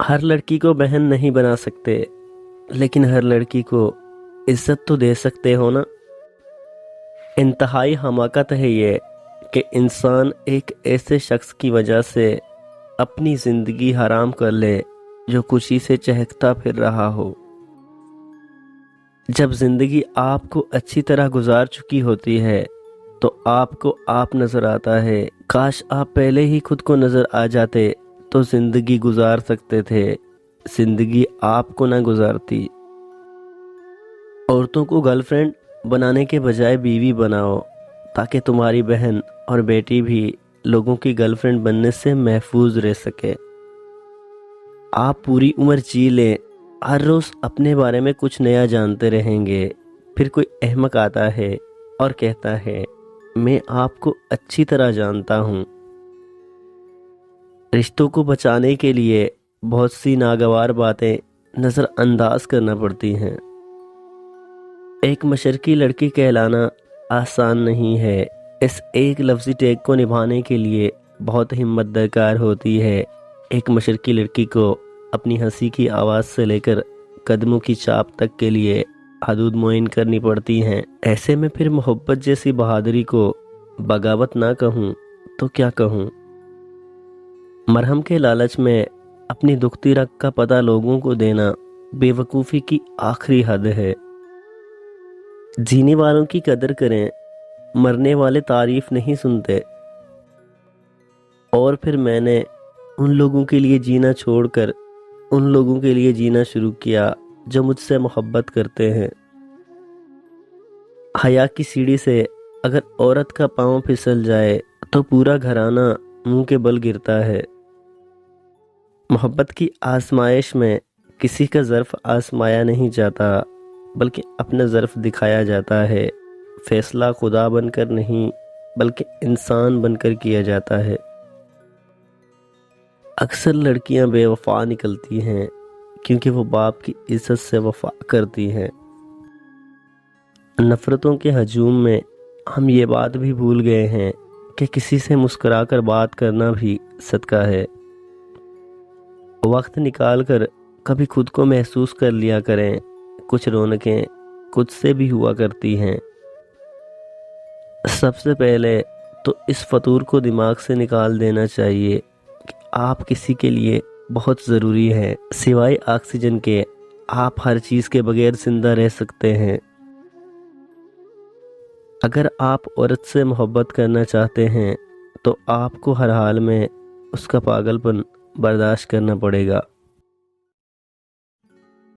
हर लड़की को बहन नहीं बना सकते, लेकिन हर लड़की को इज्जत तो दे सकते हो ना। इंतहाई हमाकत है ये कि इंसान एक ऐसे शख्स की वजह से अपनी जिंदगी हराम कर ले जो खुशी से चहकता फिर रहा हो। जब जिंदगी आपको अच्छी तरह गुजार चुकी होती है तो आपको आप नजर आता है। काश आप पहले ही खुद को नजर आ जाते तो जिंदगी गुजार सकते थे, जिंदगी आपको ना गुजारती। औरतों को गर्लफ्रेंड बनाने के बजाय बीवी बनाओ, ताकि तुम्हारी बहन और बेटी भी लोगों की गर्लफ्रेंड बनने से महफूज रह सके। आप पूरी उम्र जी लें, हर रोज अपने बारे में कुछ नया जानते रहेंगे। फिर कोई अहमक आता है और कहता है मैं आपको अच्छी तरह जानता हूँ। रिश्तों को बचाने के लिए बहुत सी नागवार बातें नज़रअंदाज करना पड़ती हैं। एक मशरकी लड़की कहलाना आसान नहीं है। इस एक लफ्ज़ी टैग को निभाने के लिए बहुत हिम्मत दरकार होती है। एक मशरकी लड़की को अपनी हंसी की आवाज़ से लेकर कदमों की चाप तक के लिए हदूद मुअय्यन करनी पड़ती हैं। ऐसे में फिर मोहब्बत जैसी बहादुरी को बगावत ना कहूँ तो क्या कहूँ। मरहम के लालच में अपनी दुखती रग का पता लोगों को देना बेवकूफ़ी की आखिरी हद है। जीने वालों की कदर करें, मरने वाले तारीफ नहीं सुनते। और फिर मैंने उन लोगों के लिए जीना छोड़कर उन लोगों के लिए जीना शुरू किया जो मुझसे मोहब्बत करते हैं। हया की सीढ़ी से अगर औरत का पांव फिसल जाए तो पूरा घराना मुंह के बल गिरता है। मोहब्बत की आजमाइश में किसी का ज़र्फ आजमाया नहीं जाता, बल्कि अपना ज़र्फ दिखाया जाता है। फैसला खुदा बनकर नहीं, बल्कि इंसान बनकर किया जाता है। अक्सर लड़कियां बेवफा निकलती हैं क्योंकि वो बाप की इज्जत से वफा करती हैं। नफ़रतों के हजूम में हम ये बात भी भूल गए हैं कि किसी से मुस्कुराकर बात करना भी सदका है। वक्त निकाल कर कभी खुद को महसूस कर लिया करें। कुछ रौनकें खुद से भी हुआ करती हैं। सबसे पहले तो इस फतूर को दिमाग से निकाल देना चाहिए कि आप किसी के लिए बहुत ज़रूरी हैं। सिवाय ऑक्सीजन के आप हर चीज़ के बगैर जिंदा रह सकते हैं। अगर आप औरत से मोहब्बत करना चाहते हैं तो आपको हर हाल में उसका पागलपन बर्दाश्त करना पड़ेगा।